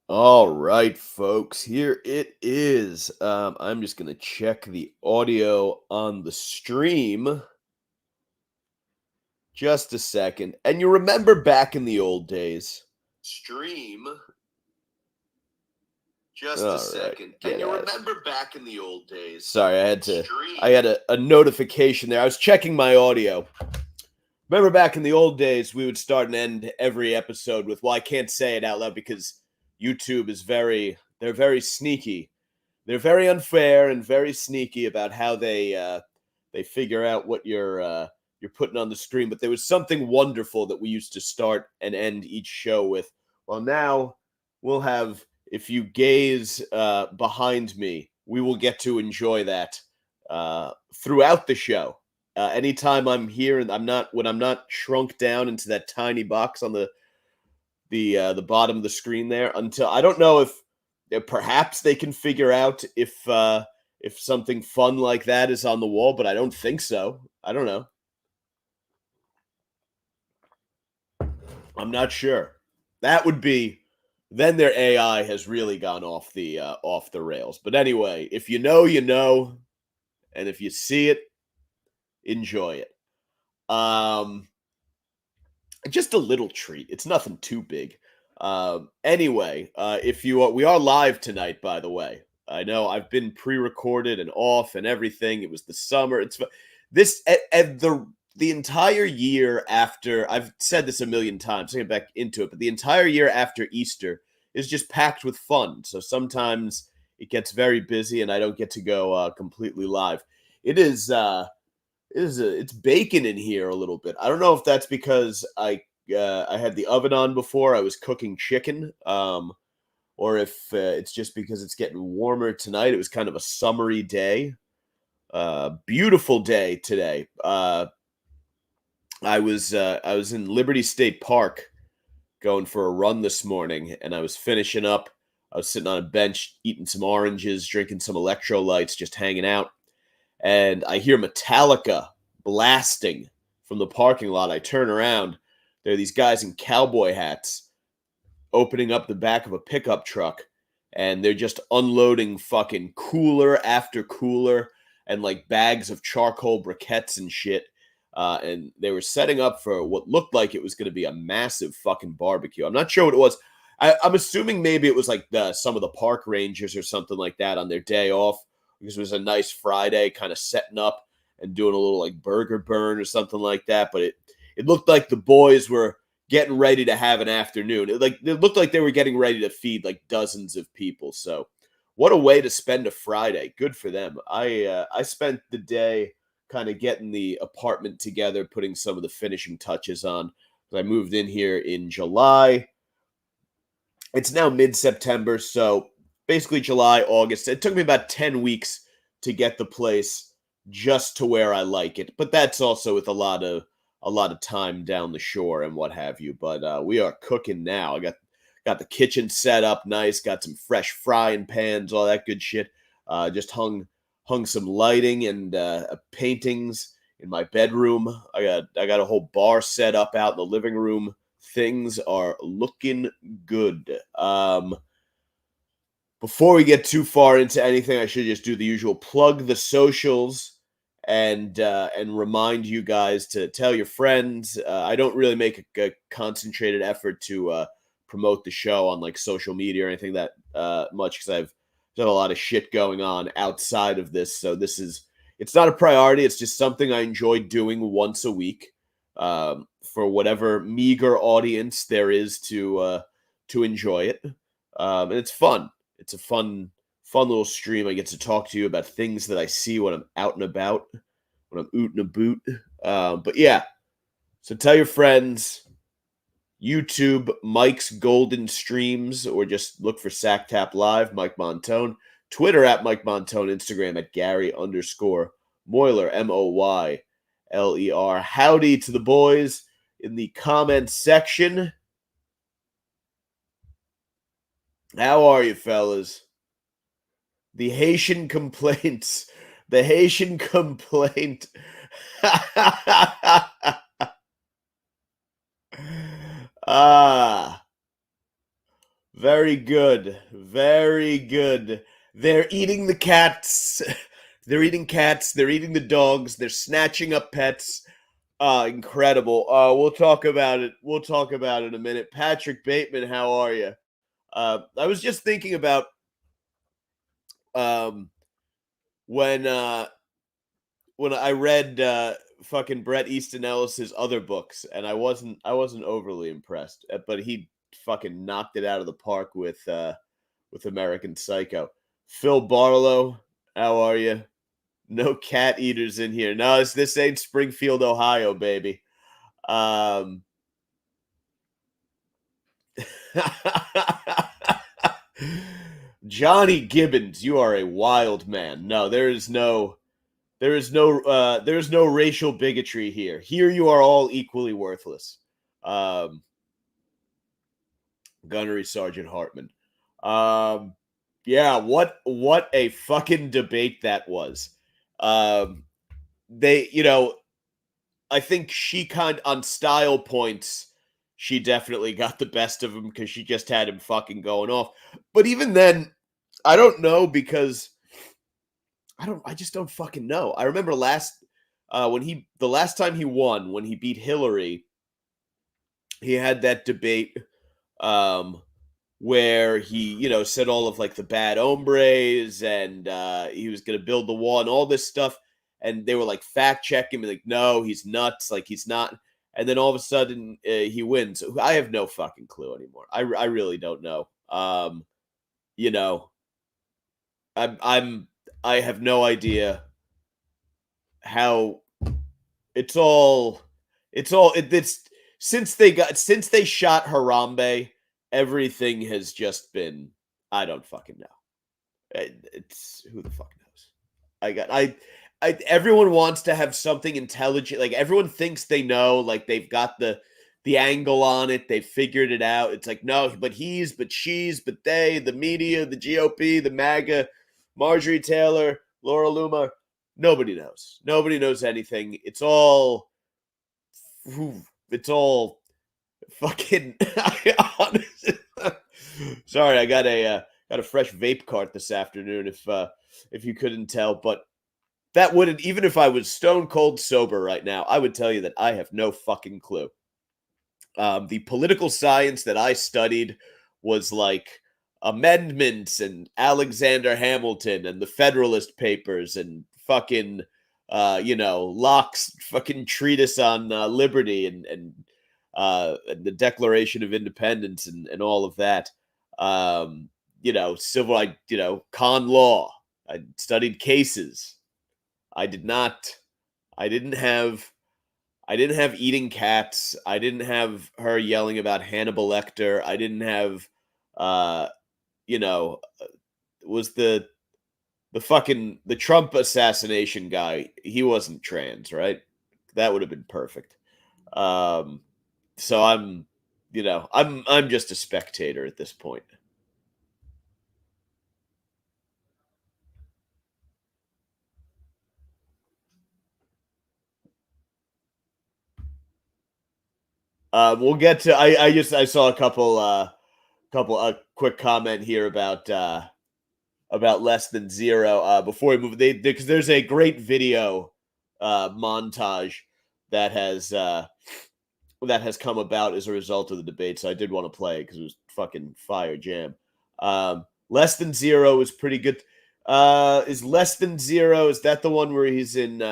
All right, folks, here it is. I'm just going to check the audio on the stream. Just a second. And you remember back in the old days? Stream. Just a second. And you remember back in the old days? Sorry, I had a notification there. I was checking my audio. Remember back in the old days, we would start and end every episode with, well, I can't say it out loud because YouTube is they're very sneaky. They're very unfair and very sneaky about how they figure out what you're putting on the screen. But there was something wonderful that we used to start and end each show with. Well, now we'll have, if you gaze behind me, we will get to enjoy that throughout the show. Anytime I'm here and when I'm not shrunk down into that tiny box on the bottom of the screen there, until I don't know if perhaps they can figure out if something fun like that is on the wall, but I don't think so. I don't know. I'm not sure. That would be then their AI has really gone off the rails. But anyway, if you know, you know, and if you see it, enjoy it. Just a little treat. It's nothing too big. Anyway, if you we are live tonight, by the way. I know I've been pre-recorded and off and everything. It was the summer. It's this and the entire year after. I've said this a million times. I'll get back into it, but the entire year after Easter is just packed with fun. So sometimes it gets very busy, and I don't get to go completely live. It is. It's bacon in here a little bit. I don't know if that's because I had the oven on before. I was cooking chicken, or if it's just because it's getting warmer tonight. It was kind of a summery day, beautiful day today. I was in Liberty State Park going for a run this morning, and I was finishing up. I was sitting on a bench eating some oranges, drinking some electrolytes, just hanging out, and I hear Metallica blasting from the parking lot. I turn around. There are these guys in cowboy hats opening up the back of a pickup truck, and they're just unloading fucking cooler after cooler and like bags of charcoal briquettes and shit. And they were setting up for what looked like it was going to be a massive fucking barbecue. I'm not sure what it was. I'm assuming maybe it was like some of the park rangers or something like that on their day off, because it was a nice Friday, kind of setting up and doing a little like burger burn or something like that. But it looked like the boys were getting ready to have an afternoon. It looked like they were getting ready to feed like dozens of people. So what a way to spend a Friday. Good for them. I spent the day kind of getting the apartment together, putting some of the finishing touches on. I moved in here in July. It's now mid-September, so basically July, August. It took me about 10 weeks to get the place just to where I like it, but that's also with a lot of time down the shore and what have you. But we are cooking now. I got the kitchen set up nice, got some fresh frying pans, all that good shit. Just hung some lighting and paintings in my bedroom. I got a whole bar set up out in the living room. Things are looking good. Before we get too far into anything, I should just do the usual plug the socials and remind you guys to tell your friends. I don't really make a concentrated effort to promote the show on like social media or anything that much, because I've got a lot of shit going on outside of this. So it's not a priority. It's just something I enjoy doing once a week for whatever meager audience there is to enjoy it. And it's fun. It's a fun little stream. I get to talk to you about things that I see when I'm out and about, when I'm ootin' a boot. But yeah, so tell your friends. YouTube, Mike's Golden Streams, or just look for Sacktap Live, Mike Montone. Twitter at Mike Montone. Instagram at Gary_Moyler, Moyler. Howdy to the boys in the comments section. How are you, fellas? The Haitian complaints. The Haitian complaint. Very good. Very good. They're eating the cats. They're eating cats. They're eating the dogs. They're snatching up pets. Incredible. We'll talk about it. We'll talk about it in a minute. Patrick Bateman, how are you? I was just thinking about um, when when I read fucking Bret Easton Ellis's other books, and I wasn't overly impressed, but he fucking knocked it out of the park with American Psycho. Phil Barlow, how are you? No cat eaters in here. No, this ain't Springfield, Ohio, baby. Um, Johnny Gibbons, you are a wild man. No, there is no racial bigotry here. Here you are all equally worthless. Um, Gunnery Sergeant Hartman. Um, yeah, what a fucking debate that was. Um, they, I think she kind on style points, she definitely got the best of him because she just had him fucking going off. But even then, I don't know because I just don't fucking know. I remember the last time he won, when he beat Hillary, he had that debate um where he, said all of like the bad hombres, and he was going to build the wall and all this stuff, and they were like fact checking me like, no, he's nuts, like he's not. And then all of a sudden he wins. I have no fucking clue anymore. I really don't know. You know, I have no idea how it's since they shot Harambe, everything has just been, I don't fucking know. It's who the fuck knows. I got I everyone wants to have something intelligent. Like everyone thinks they know, like they've got the angle on it. They've figured it out. It's like, no, but he's, but she's, but they, the media, the GOP, the MAGA, Marjorie Taylor, Laura Loomer. Nobody knows. Nobody knows anything. It's all fucking. Sorry, I got a fresh vape cart this afternoon. If you couldn't tell, but that wouldn't, even if I was stone cold sober right now, I would tell you that I have no fucking clue. The political science that I studied was like amendments and Alexander Hamilton and the Federalist Papers and fucking Locke's fucking treatise on liberty and the Declaration of Independence and all of that. Con law. I studied cases. I did not. I didn't have. I didn't have eating cats. I didn't have her yelling about Hannibal Lecter. I didn't have. Uh, you know, was the Trump assassination guy? He wasn't trans, right? That would have been perfect. Um, so I'm just a spectator at this point. We'll get to. I saw a couple quick comment here about Less Than Zero. Before we move, because there's a great video montage that has uh, that has come about as a result of the debate. So I did want to play it because it was fucking fire jam. Less Than Zero is pretty good. Is Less Than Zero? Is that the one where he's in?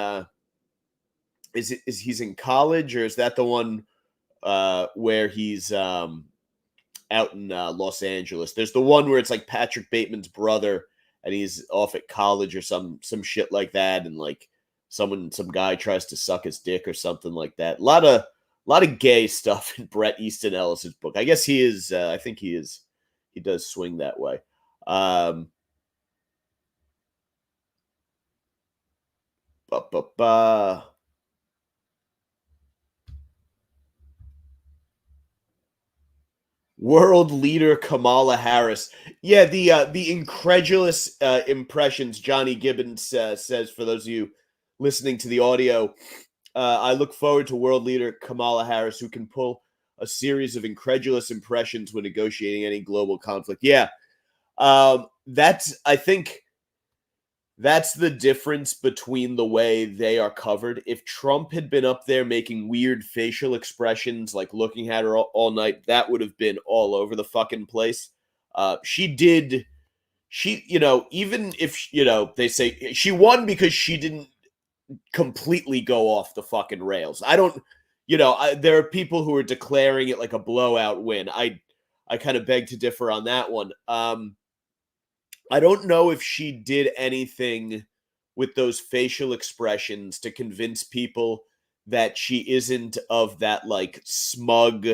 Is he's in college, or is that the one where he's out in Los Angeles? There's the one where it's like Patrick Bateman's brother, and he's off at college or some shit like that, and like some guy tries to suck his dick or something like that. A lot of gay stuff in Bret Easton Ellis's book. I guess he is. I think he is. He does swing that way. Um, ba, ba, ba. World leader Kamala Harris. Yeah, the incredulous impressions Johnny Gibbons says, for those of you listening to the audio. I look forward to world leader Kamala Harris, who can pull a series of incredulous impressions when negotiating any global conflict. Yeah, I think that's the difference between the way they are covered. If Trump had been up there making weird facial expressions, like looking at her all night, that would have been all over the fucking place. Even if, they say she won because she didn't completely go off the fucking rails. I don't, there are people who are declaring it like a blowout win. I kind of beg to differ on that one. I don't know if she did anything with those facial expressions to convince people that she isn't of that like smug,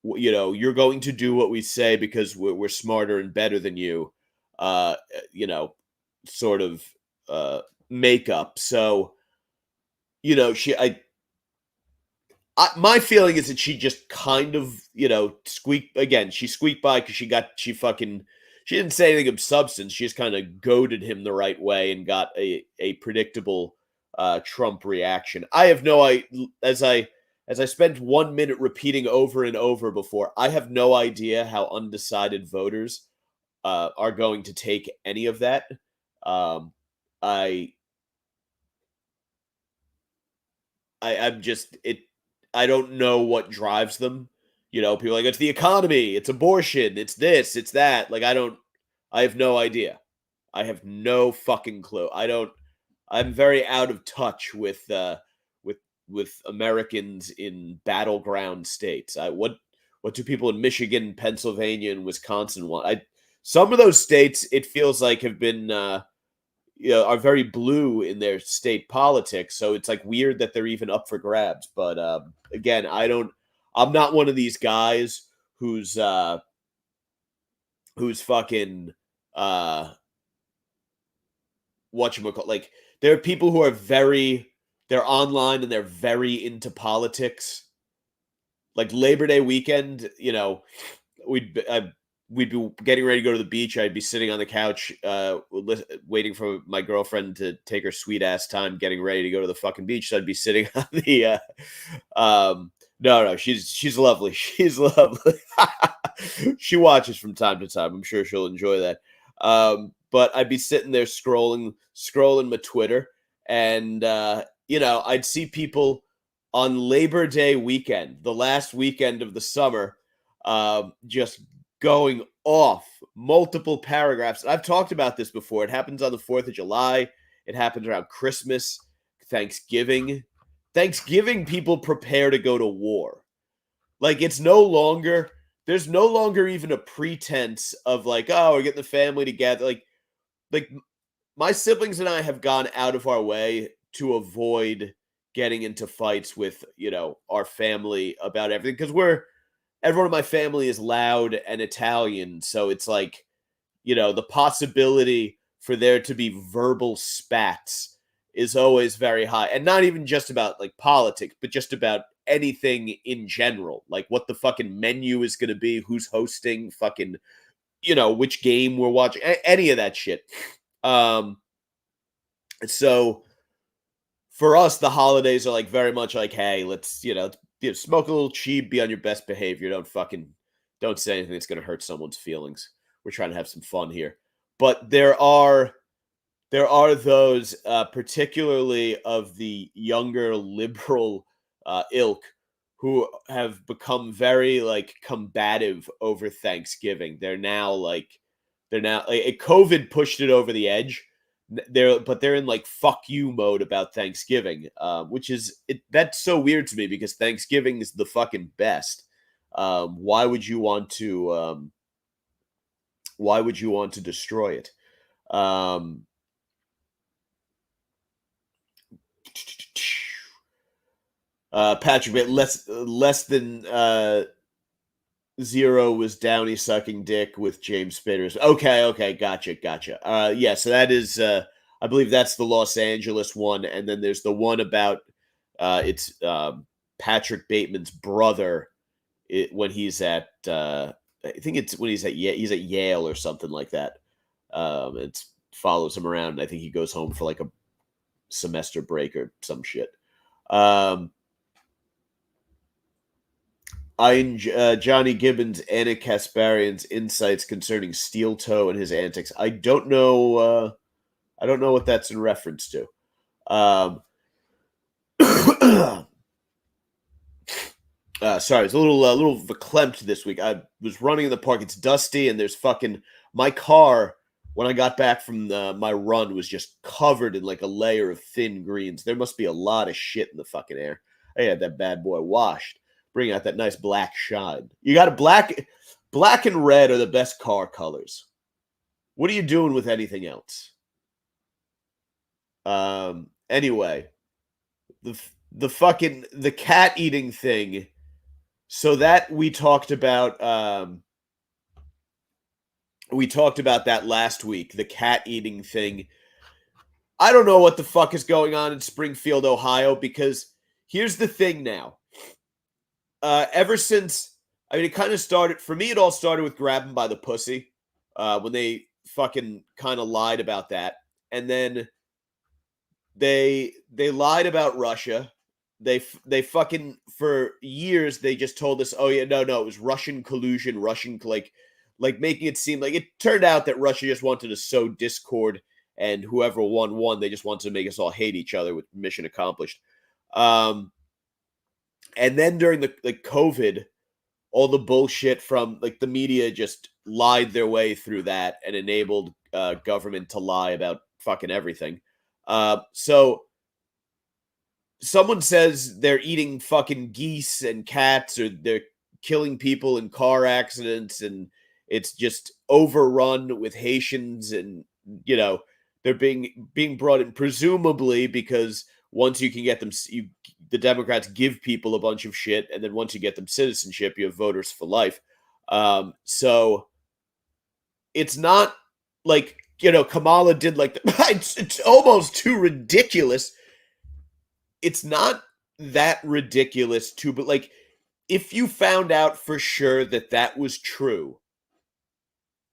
you're going to do what we say because we're smarter and better than you, you know, sort of makeup. So, my feeling is that she just kind of, squeaked again. She squeaked by because she didn't say anything of substance. She just kind of goaded him the right way and got a predictable Trump reaction. I have no idea. As I spent 1 minute repeating over and over before, I have no idea how undecided voters are going to take any of that. I I'm just it. I don't know what drives them. People are like, it's the economy, it's abortion, it's this, it's that. Like, I have no idea. I have no fucking clue. I'm very out of touch with with Americans in battleground states. What do people in Michigan, Pennsylvania, and Wisconsin want? Some of those states, it feels like, have been are very blue in their state politics. So it's like weird that they're even up for grabs. But again, I'm not one of these guys who's fucking whatchamacallit. Like, there are people who are they're online and they're very into politics. Like Labor Day weekend, we'd we'd be getting ready to go to the beach. I'd be sitting on the couch, waiting for my girlfriend to take her sweet ass time getting ready to go to the fucking beach. So I'd be sitting on the. No, she's lovely. She's lovely. She watches from time to time. I'm sure she'll enjoy that. But I'd be sitting there scrolling my Twitter, and I'd see people on Labor Day weekend, the last weekend of the summer, just going off multiple paragraphs. I've talked about this before. It happens on the 4th of July. It happens around Christmas, Thanksgiving. Thanksgiving, people prepare to go to war. Like, there's no longer even a pretense of like, oh, we're getting the family together. Like my siblings and I have gone out of our way to avoid getting into fights with, our family about everything, because everyone in my family is loud and Italian. So it's like, the possibility for there to be verbal spats is always very high. And not even just about like politics, but just about anything in general. Like what the fucking menu is going to be, who's hosting, fucking, which game we're watching, any of that shit. So for us, the holidays are like very much like, hey, let's, smoke a little cheap, be on your best behavior. Don't say anything that's going to hurt someone's feelings. We're trying to have some fun here. But there are those, particularly of the younger liberal ilk, who have become very like combative over Thanksgiving. They're now COVID pushed it over the edge. They're in like fuck you mode about Thanksgiving, which is that's so weird to me because Thanksgiving is the fucking best. Why would you want to destroy it? Patrick, less than zero was Downey sucking dick with James Spader's. Okay, gotcha. Yeah, so that is, I believe that's the Los Angeles one, and then there's the one about it's Patrick Bateman's brother when he's at I think it's when he's at Yale or something like that. It follows him around. And I think he goes home for like a semester break or some shit. Johnny Gibbons, Anna Kasparian's insights concerning Steel Toe and his antics. I don't know. I don't know what that's in reference to. Sorry, it's a little verklempt this week. I was running in the park. It's dusty, and there's fucking my car. When I got back from my run, was just covered in like a layer of thin greens. There must be a lot of shit in the fucking air. I had that bad boy washed, bring out that nice black shine. You got a black and red are the best car colors. What are you doing with anything else? Anyway, the cat eating thing. So that we talked about that last week, the cat eating thing. I don't know what the fuck is going on in Springfield, Ohio, because here's the thing now. Ever since, I mean, it kind of started, for me, it all started with grabbing by the pussy when they fucking kind of lied about that. And then they lied about Russia. They fucking, for years, they just told us, oh yeah, no, it was Russian collusion, Russian, like making it seem like it turned out that Russia just wanted to sow discord, and whoever won, they just wanted to make us all hate each other with mission accomplished. And then during the COVID, all the bullshit from like the media just lied their way through that and enabled government to lie about fucking everything. So someone says they're eating fucking geese and cats, or they're killing people in car accidents, and it's just overrun with Haitians, and they're being brought in presumably because once you can get them, the Democrats give people a bunch of shit, and then once you get them citizenship, you have voters for life. So it's not like Kamala did like it's almost too ridiculous. It's not that ridiculous too, but like if you found out for sure that was true,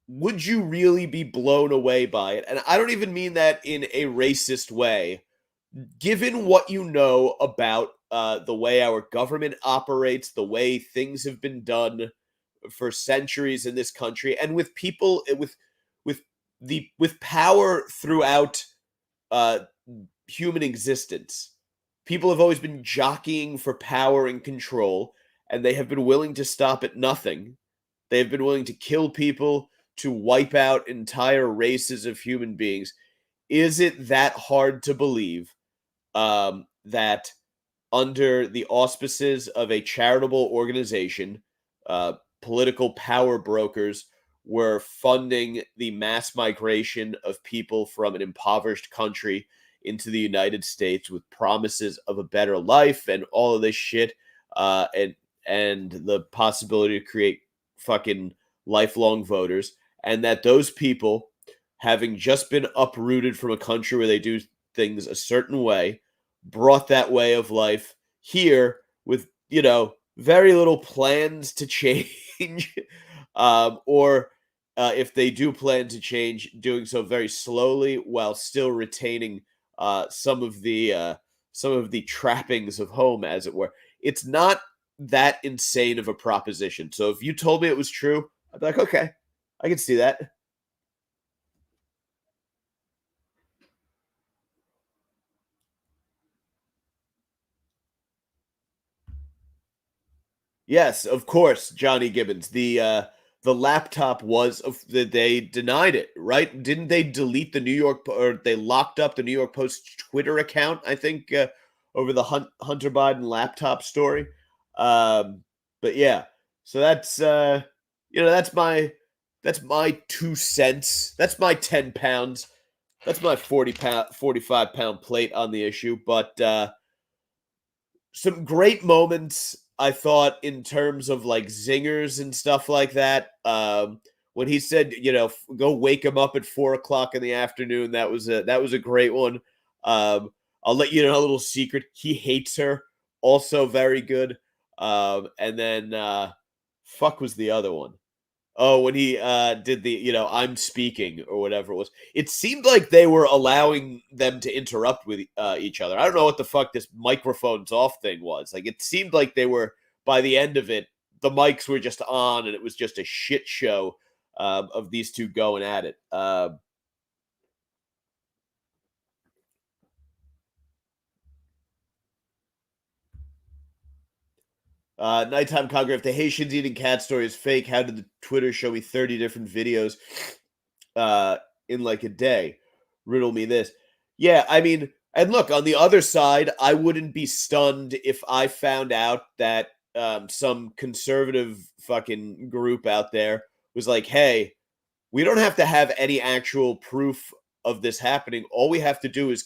would you really be blown away by it? And I don't even mean that in a racist way. Given what you know about the way our government operates, the way things have been done for centuries in this country, and with people with power throughout human existence, people have always been jockeying for power and control, and they have been willing to stop at nothing. They have been willing to kill people, to wipe out entire races of human beings. Is it that hard to believe that under the auspices of a charitable organization, political power brokers were funding the mass migration of people from an impoverished country into the United States with promises of a better life and all of this shit, and the possibility to create fucking lifelong voters, and that those people, having just been uprooted from a country where they do things a certain way, brought that way of life here with very little plans to change, or if they do plan to change, doing so very slowly while still retaining some of the trappings of home, as it were. It's not that insane of a proposition. So if you told me it was true, I'd be like, okay, I can see that. Yes, of course, Johnny Gibbons. The laptop was they denied it, right? Didn't they delete the New York, or they locked up the New York Post Twitter account? I think over the Hunter Biden laptop story. But yeah, so that's my 2 cents. That's my 10 pounds. That's my 45 pound plate on the issue. But some great moments, I thought, in terms of like zingers and stuff like that. When he said, go wake him up at 4 o'clock in the afternoon, that was a great one. I'll let you know a little secret. He hates her. Also very good. And then fuck was the other one? Oh, when he did the, I'm speaking or whatever it was. It seemed like they were allowing them to interrupt with each other. I don't know what the fuck this microphones off thing was. Like, it seemed like they were, by the end of it, the mics were just on, and it was just a shit show of these two going at it. Nighttime Conqueror, if the Haitians eating cat story is fake, how did the Twitter show me 30 different videos in like a day? Riddle me this. Yeah, I mean, and look, on the other side, I wouldn't be stunned if I found out that some conservative fucking group out there was like, hey, we don't have to have any actual proof of this happening. All we have to do is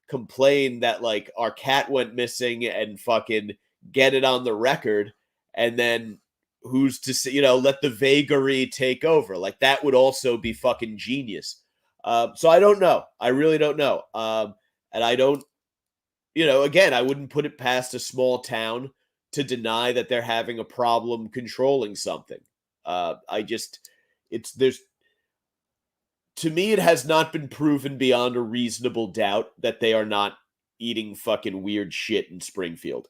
complain that like our cat went missing and fucking get it on the record, and then who's to say, let the vagary take over. Like that would also be fucking genius. So I don't know. I really don't know. And I don't, again, I wouldn't put it past a small town to deny that they're having a problem controlling something. There's, to me, it has not been proven beyond a reasonable doubt that they are not eating fucking weird shit in Springfield.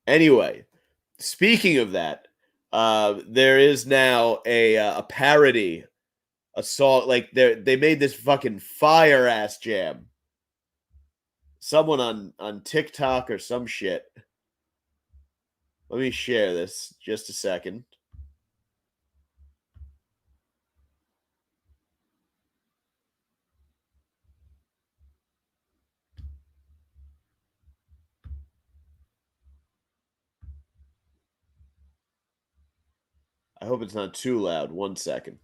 Anyway, speaking of that, there is now a parody, a song, like they made this fucking fire ass jam. Someone on TikTok or some shit. Let me share this just a second. I hope it's not too loud. 1 second.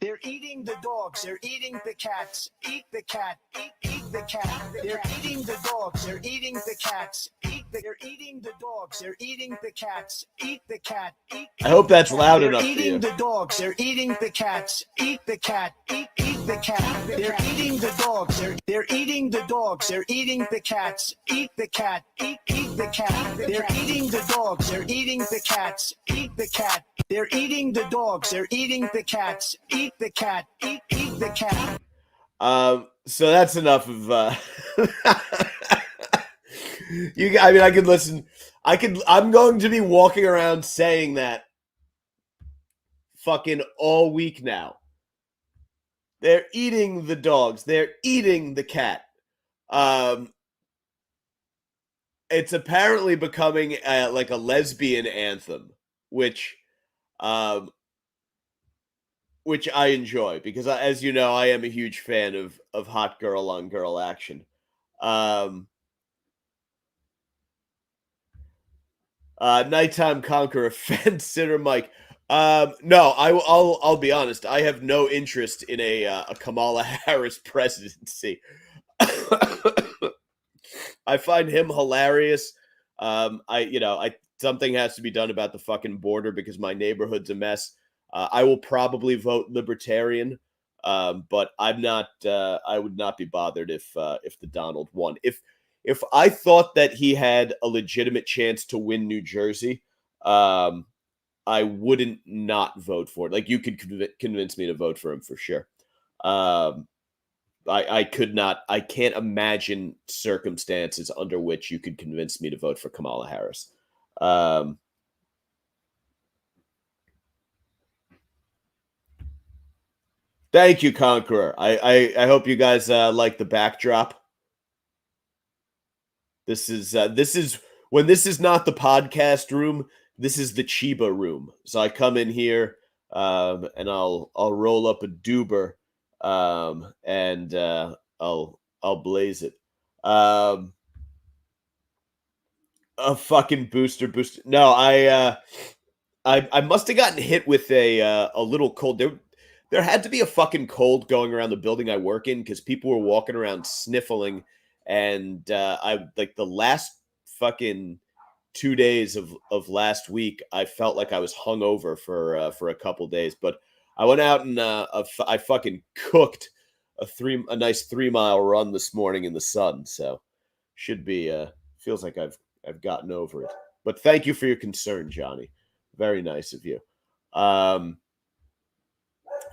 They're eating the dogs. They're eating the cats. Eat the cat. Eat the cat. They're eating the dogs. They're eating the cats. They're eating the dogs. They're eating the cats. Eat the cat. I hope that's loud enough for you. They're eating the dogs. They're eating the cats. Eat the cat. Eat the cat. They're eating the dogs. They're eating the dogs. They're eating the cats. Eat the cat. Eat the cat. They're eating the dogs. They're eating the cats. Eat the cat. They're eating the dogs. They're eating the cats. Eat the cat. Eat the cat. So that's enough of I mean, I could listen. I'm going to be walking around saying that fucking all week now. They're eating the dogs. They're eating the cat. It's apparently becoming like a lesbian anthem, which I enjoy because, as you know, I am a huge fan of hot girl on girl action. Nighttime Conqueror, fence sitter Mike. No, I'll be honest. I have no interest in a Kamala Harris presidency. I find him hilarious. Something has to be done about the fucking border because my neighborhood's a mess. I will probably vote Libertarian, but I'm not. I would not be bothered if the Donald won. If I thought that he had a legitimate chance to win New Jersey, I wouldn't not vote for it. Like you could convince me to vote for him for sure. I could not. I can't imagine circumstances under which you could convince me to vote for Kamala Harris. Thank you, Conqueror. I hope you guys like the backdrop. This is when this is not the podcast room. This is the Chiba room. So I come in here and I'll roll up a doober and I'll blaze it. A fucking booster. No, I must have gotten hit with a little cold. There had to be a fucking cold going around the building I work in because people were walking around sniffling, and I like the last fucking 2 days of last week. I felt like I was hungover for a couple days, but I went out and I fucking cooked a nice 3 mile run this morning in the sun. So should be feels like I've gotten over it. But thank you for your concern, Johnny. Very nice of you.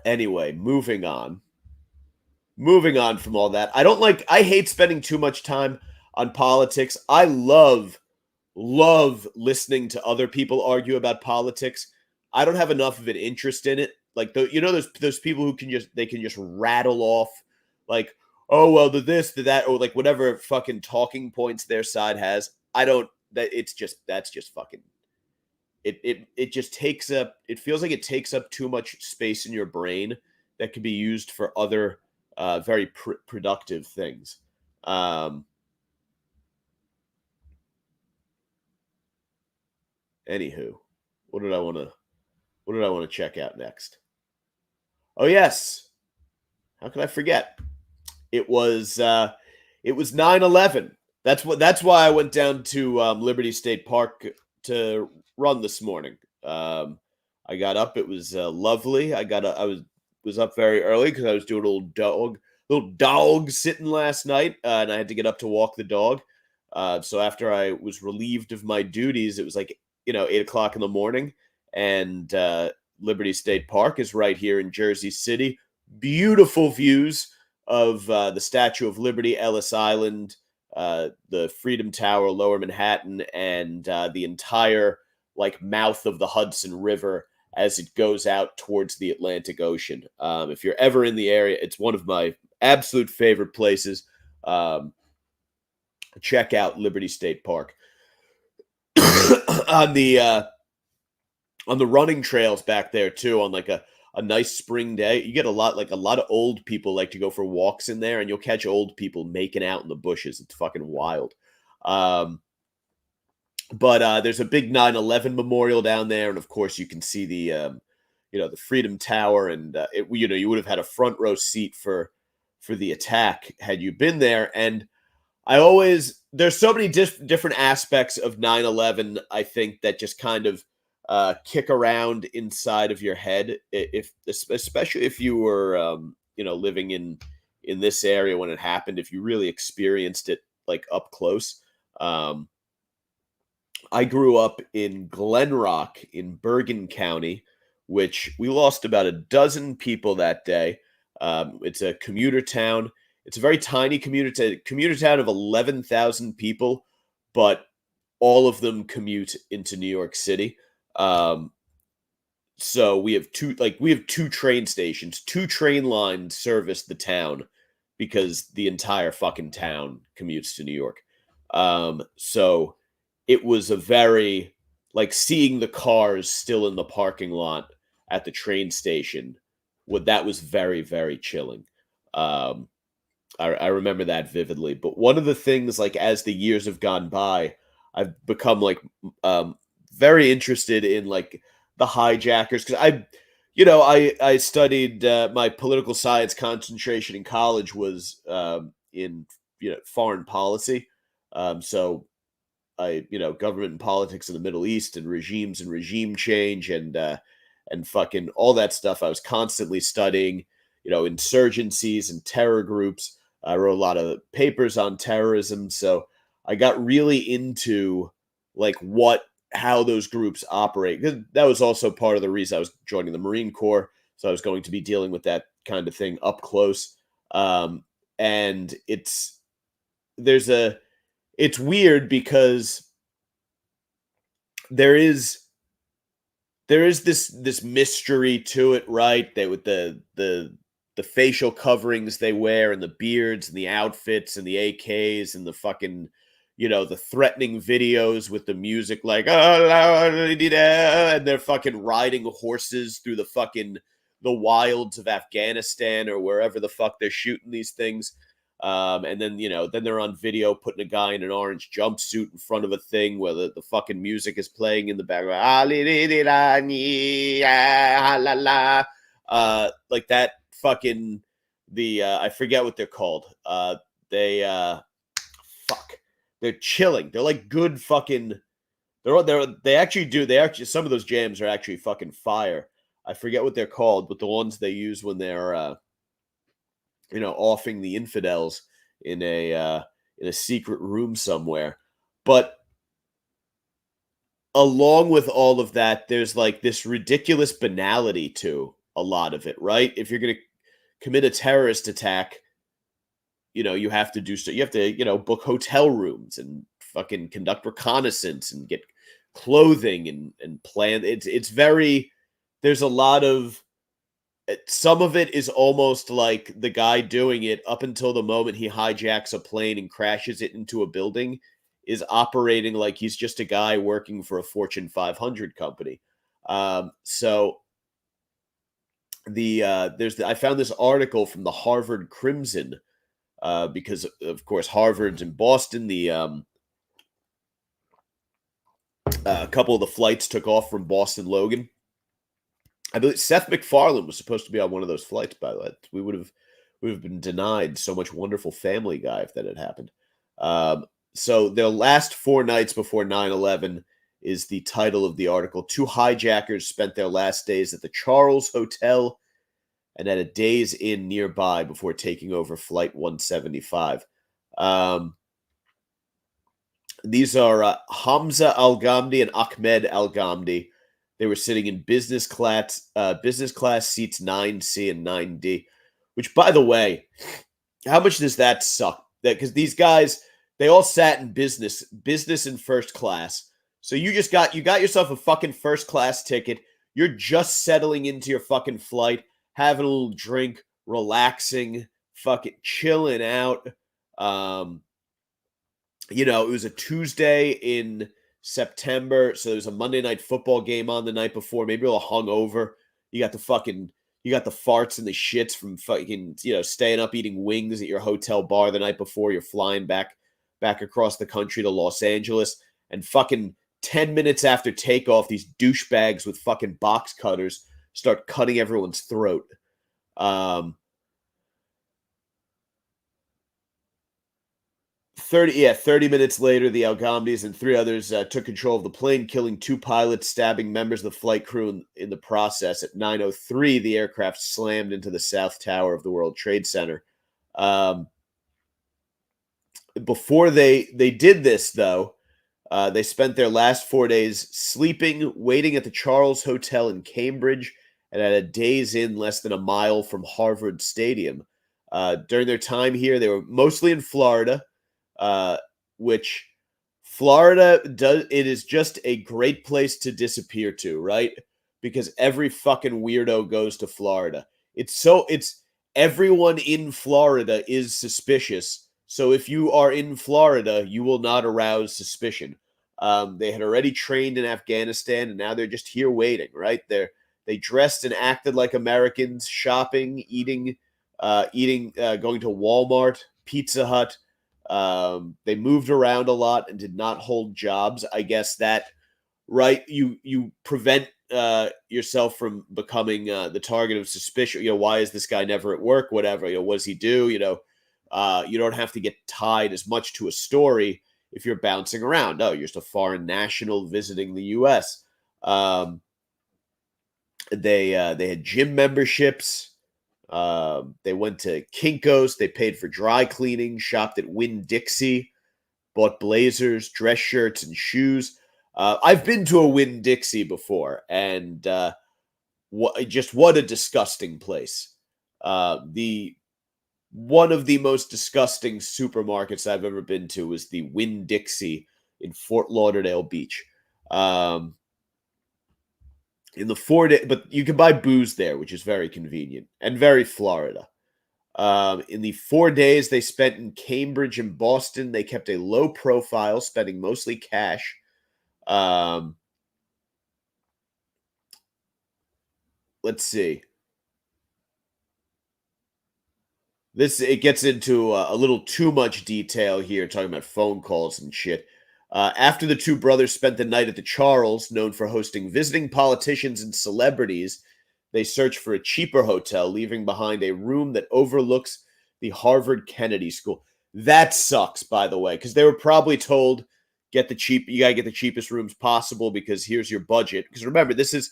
Anyway, moving on. Moving on from all that. I hate spending too much time on politics. I love listening to other people argue about politics. I don't have enough of an interest in it. Like those people who can just rattle off like, oh well, the this, the that, or like whatever fucking talking points their side has. I don't. That's just fucking. It just takes up. It feels like it takes up too much space in your brain that can be used for other very productive things. Anywho, what did I want to check out next? Oh yes, how could I forget? It was 9/11. That's why I went down to Liberty State Park to run this morning. I got up. It was lovely. I was up very early because I was doing a little dog sitting last night, and I had to get up to walk the dog. So after I was relieved of my duties, it was like 8 o'clock in the morning, and Liberty State Park is right here in Jersey City. Beautiful views of the Statue of Liberty, Ellis Island, the Freedom Tower, Lower Manhattan, and the entire mouth of the Hudson River as it goes out towards the Atlantic Ocean. If you're ever in the area, it's one of my absolute favorite places. Check out Liberty State Park. on the running trails back there too, on a nice spring day, you get a lot of old people like to go for walks in there, and you'll catch old people making out in the bushes. It's fucking wild. But there's a big 9/11 memorial down there, and of course you can see the the Freedom Tower, and you would have had a front row seat for the attack had you been there. And there's so many different aspects of 9/11, I think, that just kind of kick around inside of your head, especially if you were living in this area when it happened, if you really experienced it up close. I grew up in Glen Rock in Bergen County, which we lost about a dozen people that day. It's a commuter town. It's a very tiny commuter town of 11,000 people, but all of them commute into New York City. So we have two train stations, 2 train lines service the town because the entire fucking town commutes to New York. So it was a very seeing the cars still in the parking lot at the train station. That was very, very chilling. I remember that vividly. But one of the things, as the years have gone by, I've become very interested in the hijackers, because I studied my political science concentration in college was in foreign policy. So government and politics in the Middle East and regimes and regime change and fucking all that stuff. I was constantly studying, insurgencies and terror groups. I wrote a lot of papers on terrorism. So I got really into how those groups operate. That was also part of the reason I was joining the Marine Corps. So I was going to be dealing with that kind of thing up close. And it's weird because there is this mystery to it, right? They with the facial coverings they wear and the beards and the outfits and the AKs and the fucking the threatening videos with the music and they're fucking riding horses through the wilds of Afghanistan or wherever the fuck they're shooting these things. And then they're on video putting a guy in an orange jumpsuit in front of a thing where the fucking music is playing in the background. Like that fucking I forget what they're called. They're chilling. They're like good fucking. They actually some of those jams are actually fucking fire. I forget what they're called, but the ones they use when they're offing the infidels in a secret room somewhere. But along with all of that, there's this ridiculous banality to a lot of it, right? If you're going to commit a terrorist attack, you have to do so. You have to, book hotel rooms and fucking conduct reconnaissance and get clothing and plan. It's very, there's a lot of, some of it is almost like the guy doing it up until the moment he hijacks a plane and crashes it into a building is operating like he's just a guy working for a Fortune 500 company. So I found this article from the Harvard Crimson, because of course Harvard's in Boston. A couple of the flights took off from Boston Logan. I believe Seth MacFarlane was supposed to be on one of those flights, by the way. We would have been denied so much wonderful Family Guy if that had happened. So their last 4 nights before 9/11 is the title of the article. 2 hijackers spent their last days at the Charles Hotel and at a Days Inn nearby before taking over Flight 175. These are Hamza Al-Ghamdi and Ahmed Al-Ghamdi. They were sitting in business class seats 9C and 9D, which, by the way, how much does that suck? That because these guys, they all sat in business in first class. So you got yourself a fucking first class ticket. You're just settling into your fucking flight, having a little drink, relaxing, fucking chilling out. It was a Tuesday in September, so there was a Monday night football game on the night before. Maybe a little hungover. You got the farts and the shits from fucking, staying up eating wings at your hotel bar the night before. You're flying back across the country to Los Angeles, and fucking 10 minutes after takeoff, these douchebags with fucking box cutters start cutting everyone's throat. 30 minutes later, the Al-Ghamdis and 3 others took control of the plane, killing 2 pilots, stabbing members of the flight crew in the process. At 9:03, the aircraft slammed into the South Tower of the World Trade Center. Before they did this, though, they spent their last 4 days sleeping, waiting at the Charles Hotel in Cambridge, and at a Days Inn less than a mile from Harvard Stadium. During their time here, they were mostly in Florida. Which Florida it is just a great place to disappear to, right? Because every fucking weirdo goes to Florida. It's everyone in Florida is suspicious. So if you are in Florida, you will not arouse suspicion. They had already trained in Afghanistan, and now they're just here waiting, right? They dressed and acted like Americans, shopping, eating, going to Walmart, Pizza Hut. They moved around a lot and did not hold jobs. I guess that, right, you prevent yourself from becoming the target of suspicion. Why is this guy never at work? Whatever. What does he do? You don't have to get tied as much to a story if you're bouncing around. Oh, you're just a foreign national visiting the U.S. They had gym memberships. They went to Kinko's. They paid for dry cleaning, shopped at Winn-Dixie, bought blazers, dress shirts, and shoes. I've been to a Winn-Dixie before, and what a disgusting place. One of the most disgusting supermarkets I've ever been to was the Winn-Dixie in Fort Lauderdale Beach. In the 4 day, but you can buy booze there, which is very convenient and very Florida. In the 4 days they spent in Cambridge and Boston, they kept a low profile, spending mostly cash. Let's see. It gets into a little too much detail here, talking about phone calls and shit. After the 2 brothers spent the night at the Charles, known for hosting visiting politicians and celebrities, they searched for a cheaper hotel, leaving behind a room that overlooks the Harvard Kennedy School. That sucks, by the way, because they were probably told, you gotta get the cheapest rooms possible because here's your budget. Because remember, this is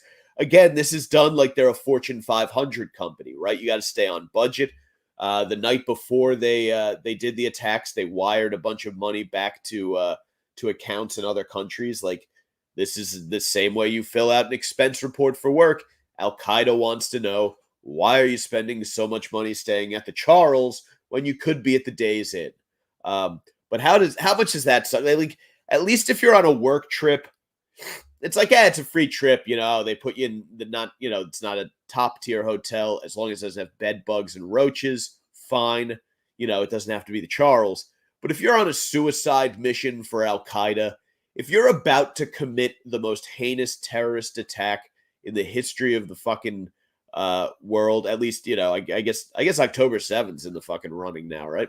done like they're a Fortune 500 company, right? You got to stay on budget. The night before they did the attacks, they wired a bunch of money back to accounts in other countries. Like, this is the same way you fill out an expense report for work. Al Qaeda wants to know, why are you spending so much money staying at the Charles when you could be at the Days Inn? But how much does that suck? Like, at least if you're on a work trip, it's like, it's a free trip, they put you in it's not a top tier hotel. As long as it doesn't have bed bugs and roaches, fine. It doesn't have to be the Charles. But if you're on a suicide mission for Al Qaeda, if you're about to commit the most heinous terrorist attack in the history of the fucking world, at least, I guess October 7th's in the fucking running now, right?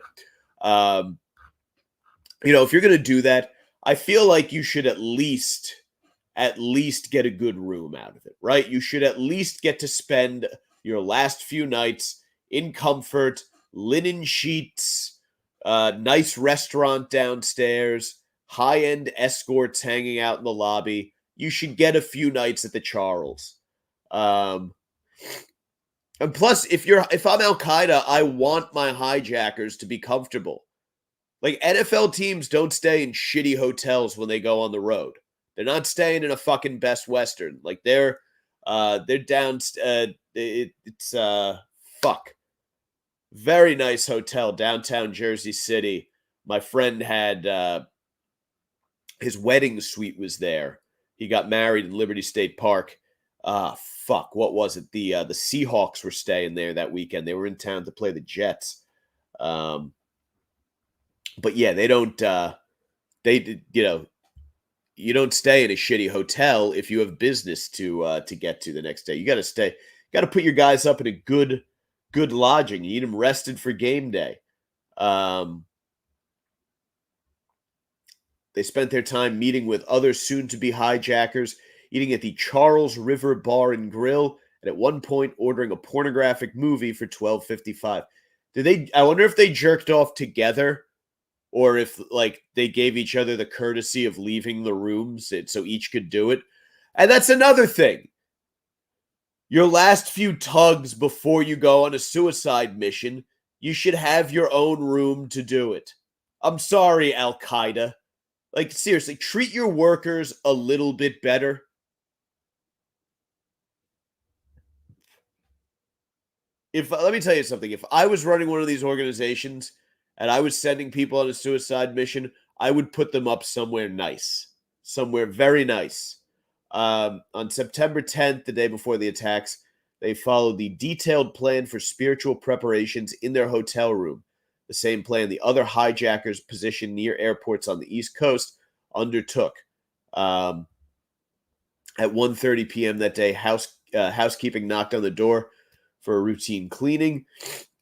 If you're going to do that, I feel like you should at least get a good room out of it, right? You should at least get to spend your last few nights in comfort, linen sheets, nice restaurant downstairs, high-end escorts hanging out in the lobby. You should get a few nights at the Charles. And plus, if I'm Al Qaeda, I want my hijackers to be comfortable. Like, NFL teams don't stay in shitty hotels when they go on the road. They're not staying in a fucking Best Western. Like, they're down. It's very nice hotel downtown Jersey City. My friend had his wedding suite was there. He got married in Liberty State Park. What was it? The Seahawks were staying there that weekend. They were in town to play the Jets. But yeah, they don't. You don't stay in a shitty hotel if you have business to get to the next day. You got to stay. Got to put your guys up in a good lodging. You need them rested for game day. They spent their time meeting with other soon-to-be hijackers, eating at the Charles River Bar and Grill, and at one point ordering a pornographic movie for $12.55. I wonder if they jerked off together, or if, like, they gave each other the courtesy of leaving the rooms so each could do it. And that's another thing. Your last few tugs before you go on a suicide mission, you should have your own room to do it. I'm sorry, Al Qaeda. Like, seriously, treat your workers a little bit better. Let me tell you something. If I was running one of these organizations and I was sending people on a suicide mission, I would put them up somewhere nice. Somewhere very nice. On September 10th, the day before the attacks, they followed the detailed plan for spiritual preparations in their hotel room. The same plan the other hijackers positioned near airports on the East Coast undertook. At 1:30 p.m. that day, housekeeping knocked on the door for a routine cleaning.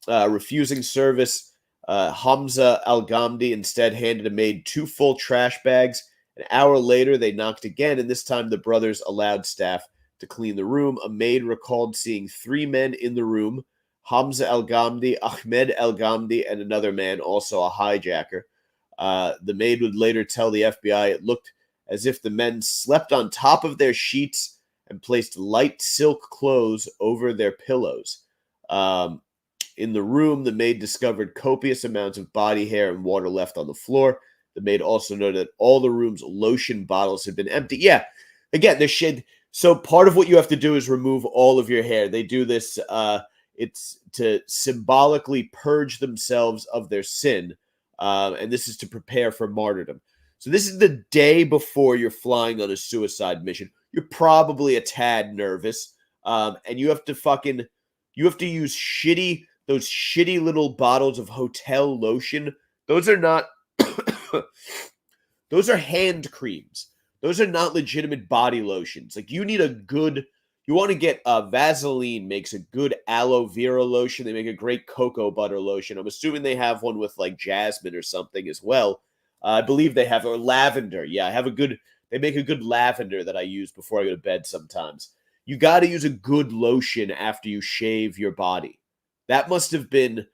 Refusing service, Hamza Al-Ghamdi instead handed a maid 2 full trash bags. An hour later, they knocked again, and this time the brothers allowed staff to clean the room. A maid recalled seeing 3 men in the room: Hamza Al-Ghamdi, Ahmed Al-Ghamdi, and another man, also a hijacker. The maid would later tell the FBI it looked as if the men slept on top of their sheets and placed light silk clothes over their pillows. In the room, the maid discovered copious amounts of body hair and water left on the floor. The maid also noted that all the room's lotion bottles had been empty. Yeah, again, there's shit. So part of what you have to do is remove all of your hair. They do this. It's to symbolically purge themselves of their sin. And this is to prepare for martyrdom. So this is the day before you're flying on a suicide mission. You're probably a tad nervous. And you have to use those shitty little bottles of hotel lotion. Those are not, those are hand creams. Those are not legitimate body lotions. Like, you want to get Vaseline makes a good aloe vera lotion. They make a great cocoa butter lotion. I'm assuming they have one with like jasmine or something as well. I believe they have, or lavender. Yeah, they make a good lavender that I use before I go to bed sometimes. You got to use a good lotion after you shave your body. That must have been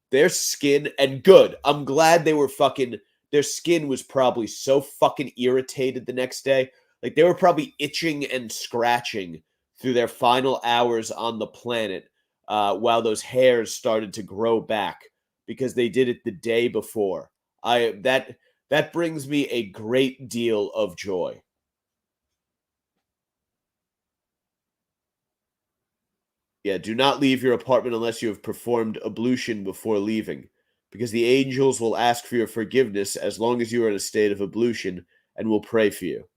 their skin, and good. I'm glad their skin was probably so fucking irritated the next day. Like, they were probably itching and scratching through their final hours on the planet while those hairs started to grow back because they did it the day before. That brings me a great deal of joy. Yeah, do not leave your apartment unless you have performed ablution before leaving, because the angels will ask for your forgiveness as long as you are in a state of ablution and will pray for you.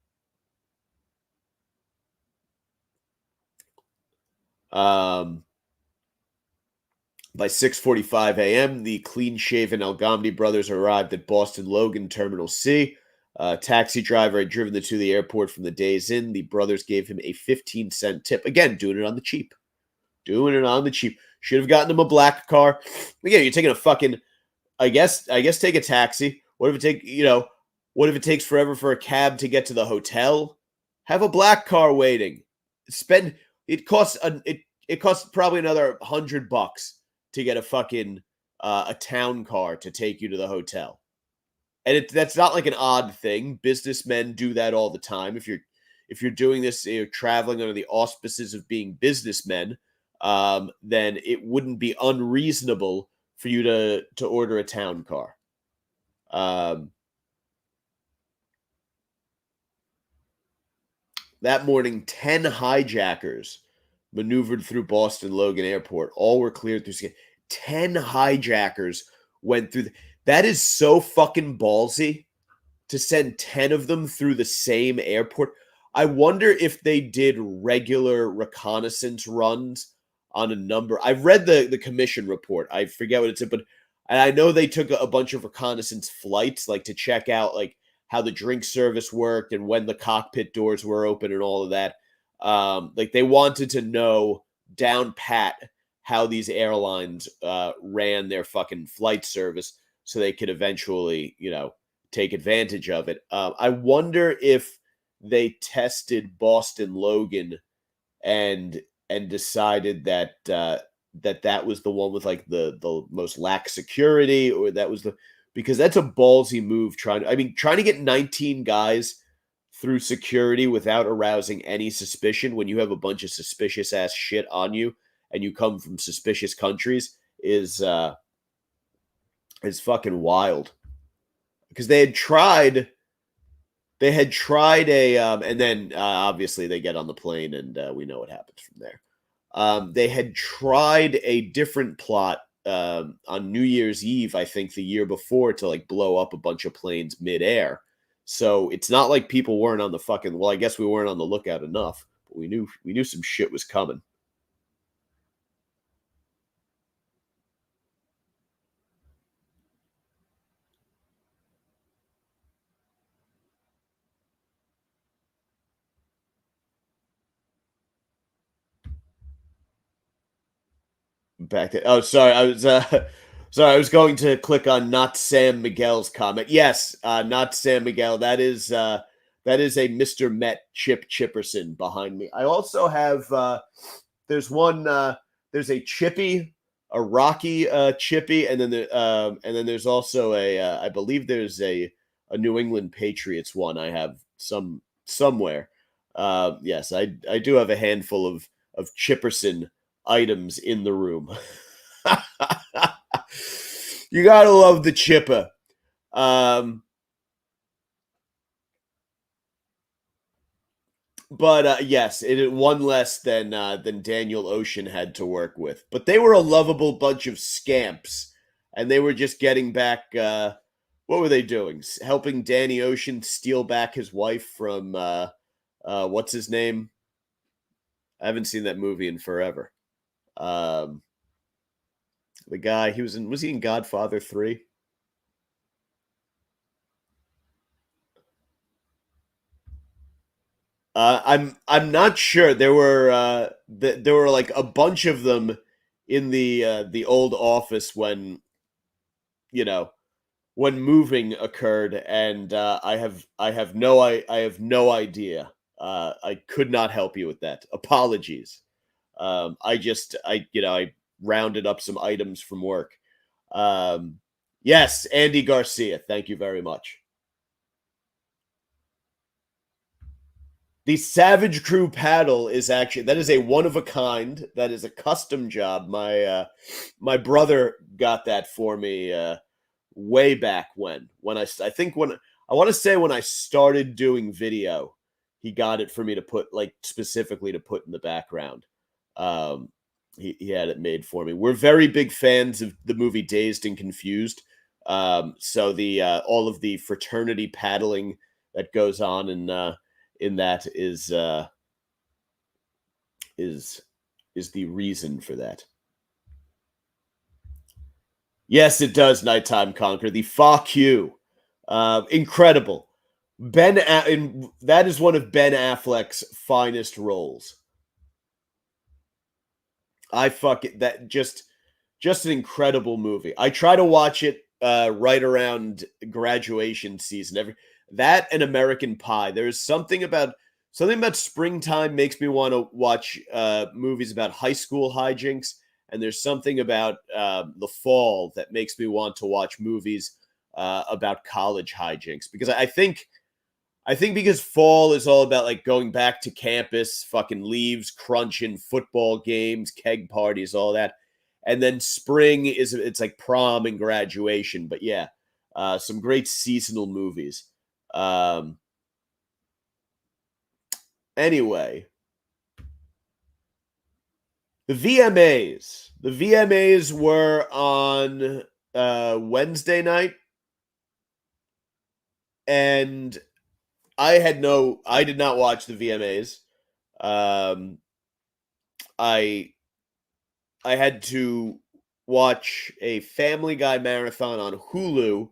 By 6:45 a.m., the clean-shaven Algamdi brothers arrived at Boston Logan Terminal C. Taxi driver had driven them to the airport from the Days Inn. The brothers gave him a 15-cent tip. Again, doing it on the cheap. Doing it on the cheap. Should have gotten him a black car. Again, you're taking a fucking, I guess take a taxi. What if it takes forever for a cab to get to the hotel? Have a black car waiting. It costs it costs probably another $100 to get a fucking a town car to take you to the hotel. And that's not like an odd thing. Businessmen do that all the time. If you're doing this, you're traveling under the auspices of being businessmen, then it wouldn't be unreasonable for you to order a town car. That morning, 10 hijackers maneuvered through Boston Logan Airport. All were cleared through scan. 10 hijackers went through. That is so fucking ballsy to send 10 of them through the same airport. I wonder if they did regular reconnaissance runs on a number. I've read the commission report. I forget what it said, but I know they took a bunch of reconnaissance flights, like to check out like how the drink service worked and when the cockpit doors were open and all of that. Like they wanted to know down pat how these airlines ran their fucking flight service so they could eventually, take advantage of it. I wonder if they tested Boston Logan and decided that that was the one with like the most lax security, or that was because that's a ballsy move trying to get 19 guys through security without arousing any suspicion when you have a bunch of suspicious ass shit on you and you come from suspicious countries is fucking wild. Because they had tried a and then obviously they get on the plane and we know what happens from there. They had tried a different plot on New Year's Eve, I think the year before, to like blow up a bunch of planes midair. So it's not like people weren't on the fucking, well, I guess we weren't on the lookout enough, but we knew some shit was coming. Back to, oh, sorry, I was sorry, I was going to click on not Sam Miguel's comment. Yes, not Sam Miguel. That is a Mr. Met Chip Chipperson behind me. I also have there's a Chippy, a Rocky Chippy, and then there's also a I believe there's a New England Patriots one I have somewhere. Yes, I do have a handful of Chipperson items in the room. You gotta love the Chipper. But yes, it one less than Daniel Ocean had to work with. But they were a lovable bunch of scamps, and they were just getting back. What were they doing? Helping Danny Ocean steal back his wife from what's his name? I haven't seen that movie in forever. The guy was he in Godfather 3? I'm not sure. There were like a bunch of them in the old office when when moving occurred, and I have no idea. I could not help you with that. Apologies. I rounded up some items from work. Yes, Andy Garcia. Thank you very much. The Savage Crew paddle is that is a one of a kind. That is a custom job. My brother got that for me way back when I want to say when I started doing video, he got it for me to put, like, specifically to put in the background. He had it made for me. We're very big fans of the movie Dazed and Confused. So the all of the fraternity paddling that goes on in that is the reason for that. Yes, it does. Nighttime Conquer the fuck you, incredible. That is one of Ben Affleck's finest roles. I fuck it. That just an incredible movie. I try to watch it right around graduation season. That and American Pie. There's something about springtime makes me want to watch movies about high school hijinks, and there's something about the fall that makes me want to watch movies about college hijinks, because I think because fall is all about like going back to campus, fucking leaves, crunching, football games, keg parties, all that. And then spring it's like prom and graduation. But yeah, some great seasonal movies. Anyway, the VMAs. The VMAs were on Wednesday night. And I did not watch the VMAs. I had to watch a Family Guy marathon on Hulu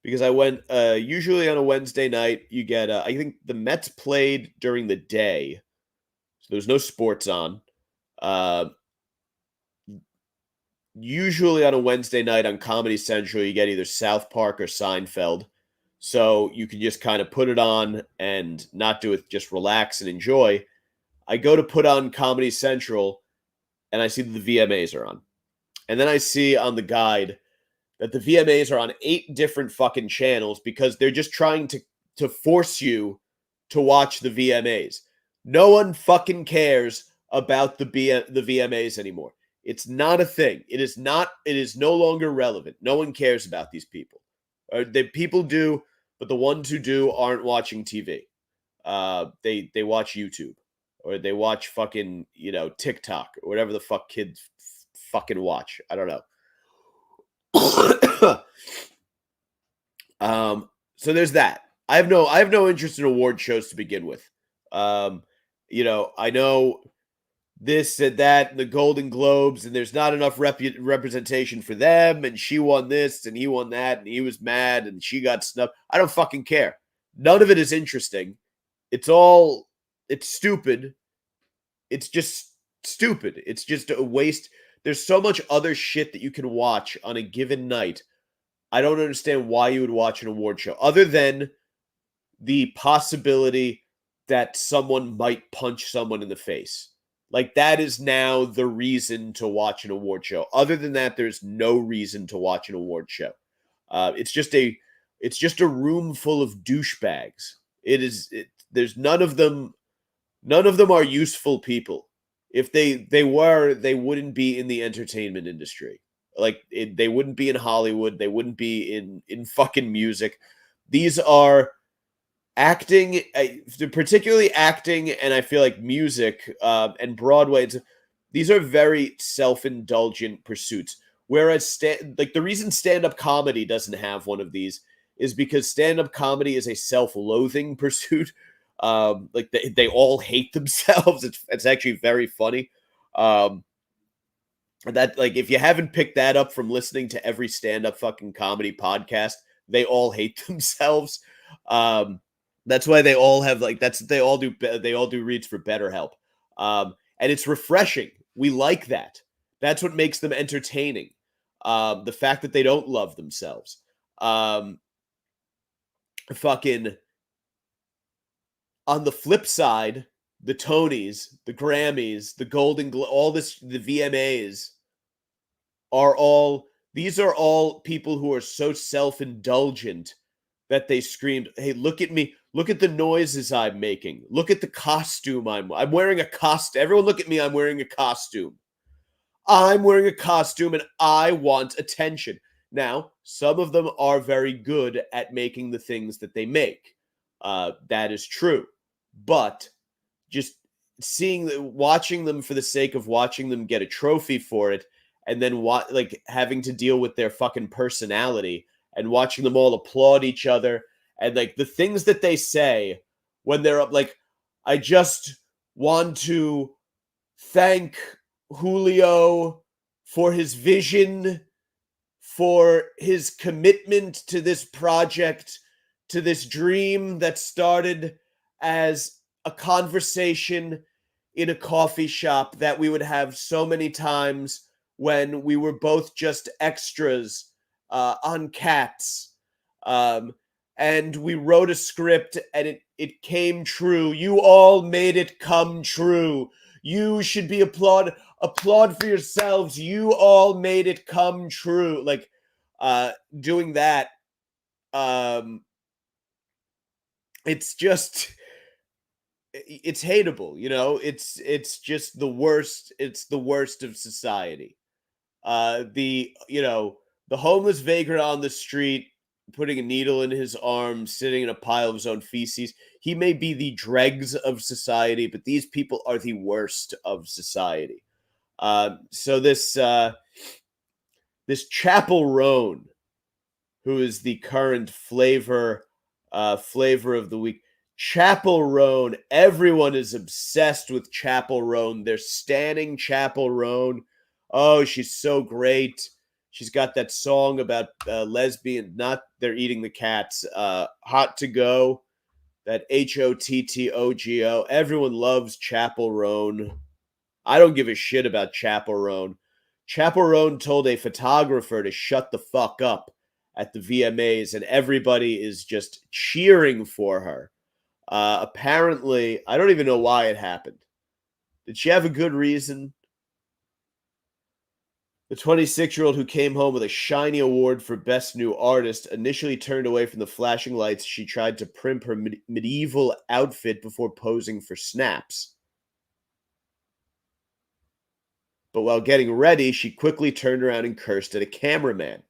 because I went usually on a Wednesday night. You get I think the Mets played during the day, so there's no sports on. Usually on a Wednesday night on Comedy Central, you get either South Park or Seinfeld. So you can just kind of put it on and not do it, just relax and enjoy. I go to put on Comedy Central and I see that the VMAs are on. And then I see on the guide that the VMAs are on 8 different fucking channels because they're just trying to force you to watch the VMAs. No one fucking cares about the VMAs anymore. It's not a thing. It is no longer relevant. No one cares about these people. People do, but the ones who do aren't watching TV. They watch YouTube, or they watch fucking, TikTok, or whatever the fuck kids fucking watch. I don't know. So there's that. I have no interest in award shows to begin with. I know this and that and the Golden Globes, and there's not enough representation for them, and she won this and he won that and he was mad and she got snubbed. I don't fucking care. None of it is interesting. It's stupid. It's just stupid. It's just a waste. There's so much other shit that you can watch on a given night. I don't understand why you would watch an award show other than the possibility that someone might punch someone in the face. Like, that is now the reason to watch an award show. Other than that, there's no reason to watch an award show. It's just a room full of douchebags. There's none of them are useful people. If they were, they wouldn't be in the entertainment industry. Like, they wouldn't be in Hollywood. They wouldn't be in fucking music. These are acting, particularly acting, and I feel like music and Broadway. These are very self-indulgent pursuits. Whereas, the reason stand-up comedy doesn't have one of these is because stand-up comedy is a self-loathing pursuit. Like they all hate themselves. It's actually very funny. That, like, if you haven't picked that up from listening to every stand-up fucking comedy podcast, they all hate themselves. That's why they all have they all do reads for BetterHelp. And it's refreshing. We like that. That's what makes them entertaining. The fact that they don't love themselves. Fucking on the flip side, the Tonys, the Grammys, the the VMAs these are all people who are so self-indulgent that they screamed, "Hey, look at me. Look at the noises I'm making. Look at the costume I'm wearing a costume. Everyone look at me. I'm wearing a costume. I'm wearing a costume and I want attention." Now, some of them are very good at making the things that they make. That is true. But just watching them for the sake of watching them get a trophy for it, and then like having to deal with their fucking personality and watching them all applaud each other and like the things that they say when they're up, like, I just want to thank Julio for his vision, for his commitment to this project, to this dream that started as a conversation in a coffee shop that we would have so many times when we were both just extras on Cats. And we wrote a script and it came true. You all made it come true. You should be applaud for yourselves. You all made it come true. Like doing that. It's just, it's hateable, you know. It's just the worst. It's the worst of society. The homeless vagrant on the street putting a needle in his arm, sitting in a pile of his own feces. He may be the dregs of society, but these people are the worst of society. So this Chappell Roan, who is the current flavor of the week. Chappell Roan. Everyone is obsessed with Chappell Roan. They're standing Chappell Roan. Oh, she's so great. She's got that song about lesbian, not they're eating the cats. Hot to Go. That HOTTOGO. Everyone loves Chappell Roan. I don't give a shit about Chappell Roan. Chappell Roan told a photographer to shut the fuck up at the VMAs, and everybody is just cheering for her. Apparently, I don't even know why it happened. Did she have a good reason? The 26-year-old who came home with a shiny award for Best New Artist initially turned away from the flashing lights. She tried to primp her medieval outfit before posing for snaps. But while getting ready, she quickly turned around and cursed at a cameraman.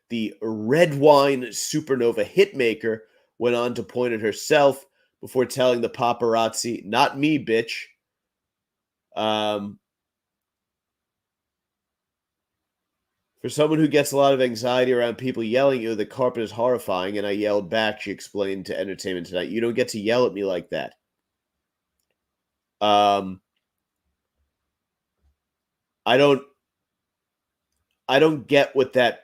The red wine supernova hitmaker went on to point at herself before telling the paparazzi, "Not me, bitch." For someone who gets a lot of anxiety around people yelling at you, the carpet is horrifying, and I yelled back, she explained to Entertainment Tonight. You don't get to yell at me like that. I don't get what that.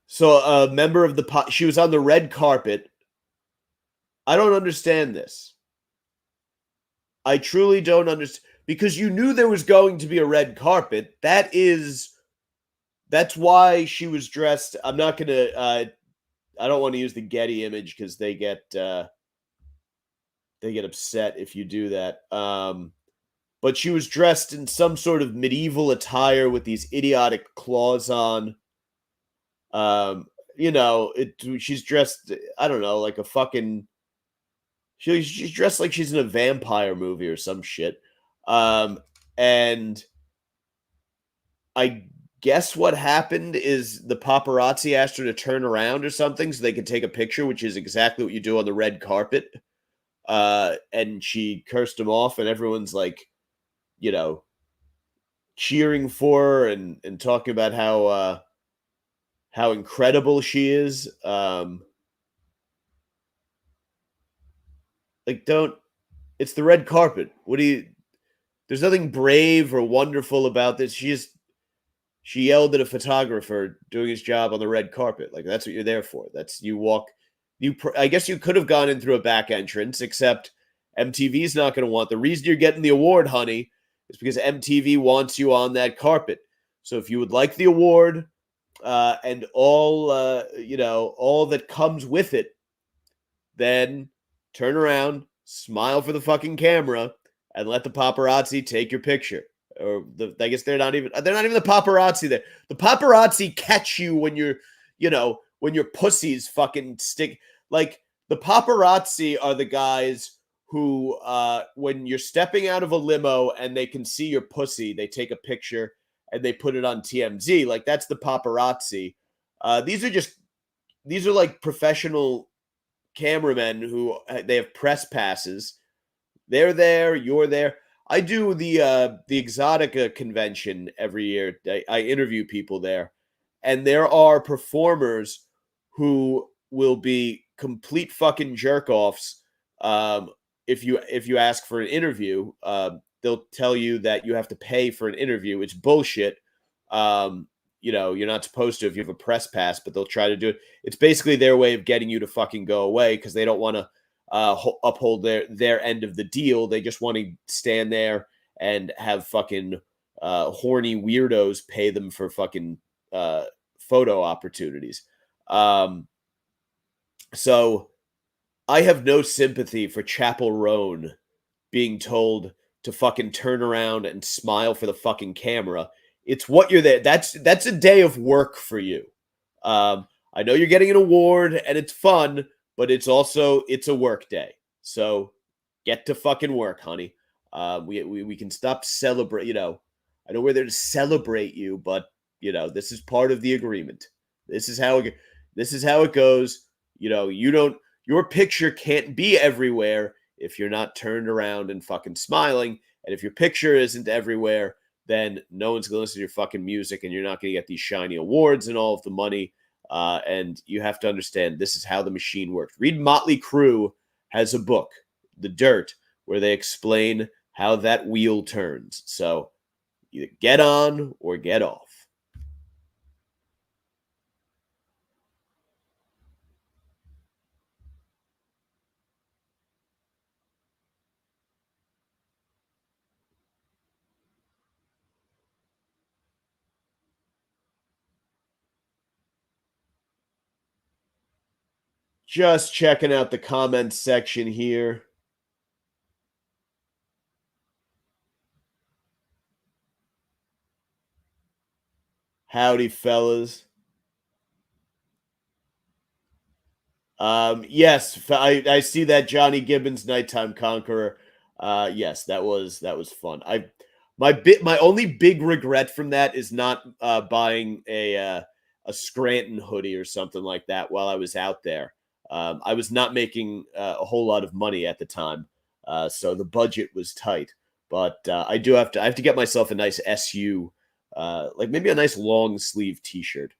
So a member of she was on the red carpet. I don't understand this. I truly don't understand, because you knew there was going to be a red carpet. That's why she was dressed. I'm not going to, I don't want to use the Getty image because they get upset if you do that. But she was dressed in some sort of medieval attire with these idiotic claws on. She's dressed, I don't know, like a fucking, she's dressed like she's in a vampire movie or some shit. And I guess what happened is the paparazzi asked her to turn around or something so they could take a picture, which is exactly what you do on the red carpet. And she cursed him off, and everyone's like, cheering for her and talking about how incredible she is. It's the red carpet. There's nothing brave or wonderful about this. She yelled at a photographer doing his job on the red carpet. Like, that's what you're there for. I guess you could have gone in through a back entrance, except MTV's not going to want. The reason you're getting the award, honey, is because MTV wants you on that carpet. So if you would like the award, and all that comes with it, then turn around, smile for the fucking camera, and let the paparazzi take your picture. Or I guess they're not even the paparazzi there. The paparazzi catch you when when your pussies fucking stick. Like, the paparazzi are the guys who, when you're stepping out of a limo and they can see your pussy, they take a picture and they put it on TMZ. Like, that's the paparazzi. These are like professional cameramen who they have press passes. They're there, you're there. I do the Exotica convention every year. I interview people there, and there are performers who will be complete fucking jerk offs. If you ask for an interview, they'll tell you that you have to pay for an interview. It's bullshit. You're not supposed to if you have a press pass, but they'll try to do it. It's basically their way of getting you to fucking go away because they don't want to uphold their end of the deal. They just want to stand there and have fucking horny weirdos pay them for fucking photo opportunities. So I have no sympathy for Chappell Roan being told to fucking turn around and smile for the fucking camera. It's what you're there. That's a day of work for you. I know you're getting an award and it's fun, but it's a work day. So get to fucking work, honey. We can stop celebrate. I know we're there to celebrate you, but this is part of the agreement. This is how it goes. Your picture can't be everywhere if you're not turned around and fucking smiling. And if your picture isn't everywhere, then no one's going to listen to your fucking music and you're not going to get these shiny awards and all of the money. And you have to understand this is how the machine works. Read Motley Crue has a book, The Dirt, where they explain how that wheel turns. So either get on or get off. Just checking out the comments section here. Howdy, fellas. Yes, I see that Johnny Gibbons Nighttime Conqueror. Yes, that was fun. My only big regret from that is not buying a Scranton hoodie or something like that while I was out there. I was not making a whole lot of money at the time, so the budget was tight. But I have to get myself a nice SU, like maybe a nice long sleeve T-shirt.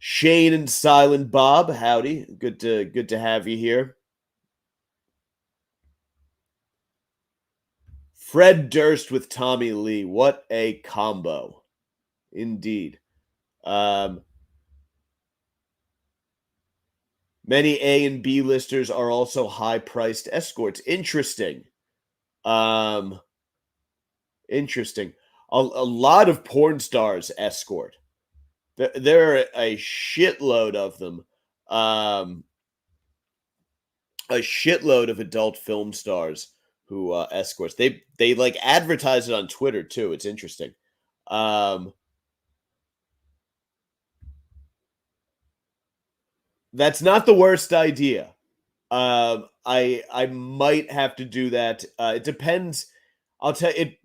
Shane and Silent Bob, howdy. Good to have you here. Fred Durst with Tommy Lee. What a combo. Indeed. Many A and B listers are also high-priced escorts. Interesting. Interesting. A lot of porn stars escort. There are a shitload of them. A shitload of adult film stars who escorts. They like advertise it on Twitter too. It's interesting. That's not the worst idea. I might have to do that. It depends. I'll tell it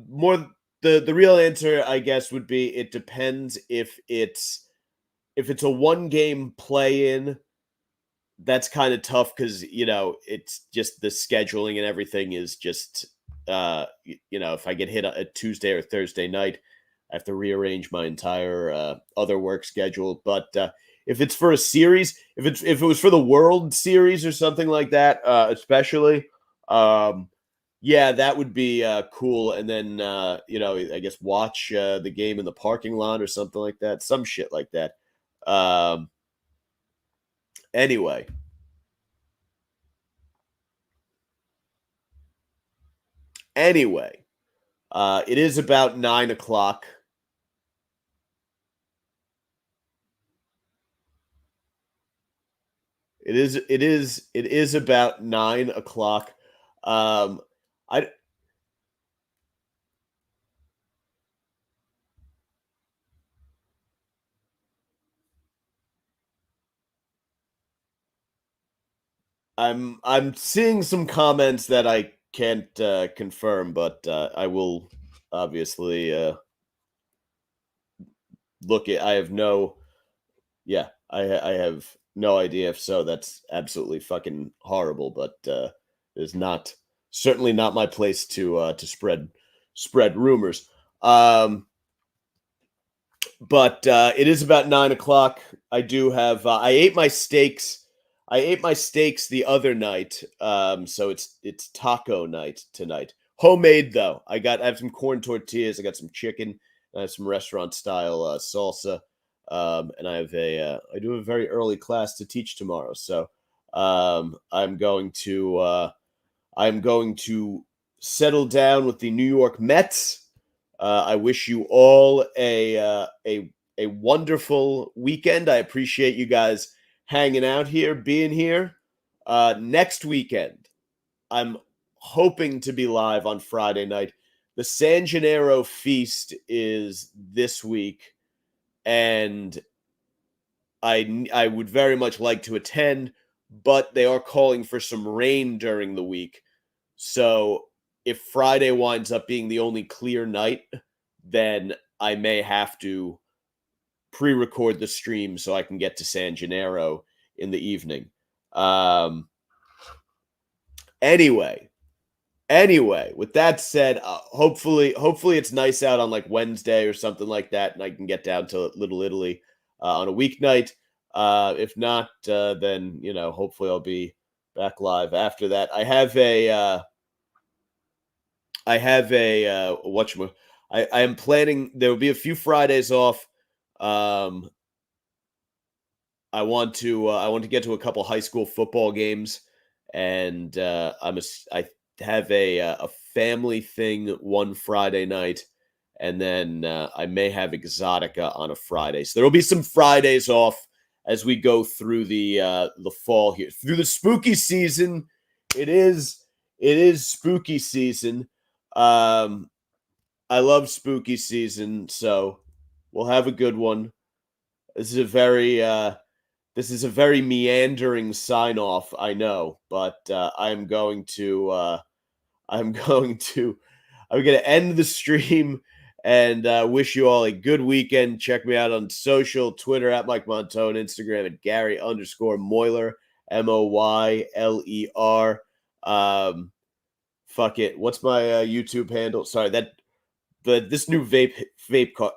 more. The real answer, I guess, would be it depends if it's a one game play in. That's kind of tough because it's just the scheduling and everything is just if I get hit a Tuesday or Thursday night, I have to rearrange my entire other work schedule. But if it's for a series, if it was for the World Series or something like that, especially, yeah, that would be cool. And then I guess watch the game in the parking lot or something like that, some shit like that. Anyway. It is about 9:00. It is about 9:00. I I'm seeing some comments that I can't confirm, but I will obviously I have no, yeah, I have no idea if so. That's absolutely fucking horrible, but is not certainly not my place to spread rumors. But it is about 9 o'clock. I do have. I ate my steaks. I ate my steaks the other night. So it's taco night tonight. Homemade though. I have some corn tortillas. I got some chicken. I have some restaurant style salsa. And I do a very early class to teach tomorrow. So I'm going to settle down with the New York Mets. I wish you all a wonderful weekend. I appreciate you guys hanging out here, being here. Next weekend, I'm hoping to be live on Friday night. The San Gennaro Feast is this week, and I would very much like to attend, but they are calling for some rain during the week. So if Friday winds up being the only clear night, then I may have to pre-record the stream so I can get to San Gennaro in the evening. Anyway, with that said, hopefully it's nice out on like Wednesday or something like that, and I can get down to Little Italy on a weeknight. If not, then hopefully I'll be back live after that. I have a I am planning. There will be a few Fridays off. I want to get to a couple high school football games, and I have a family thing one Friday night, and then I may have Exotica on a Friday. So there will be some Fridays off as we go through the fall here, through the spooky season. It is spooky season. I love spooky season, so we'll have a good one. This is a very meandering sign off, I know, but I'm going to end the stream and wish you all a good weekend. Check me out on social, Twitter at Mike Montone, Instagram at Gary_Moyler, Moyler. Fuck it. What's my YouTube handle? Sorry, this new vape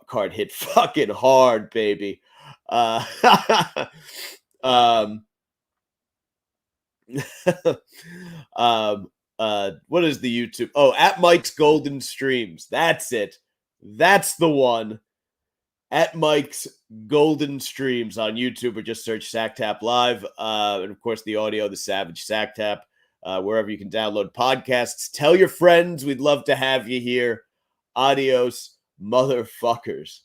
card hit fucking hard, baby. What is the YouTube? Oh, at Mike's Golden Streams. That's it. That's the one. At Mike's Golden Streams on YouTube, or just search Sacktap Live. And of course, the audio, the Savage Sacktap, wherever you can download podcasts. Tell your friends. We'd love to have you here. Adios, motherfuckers.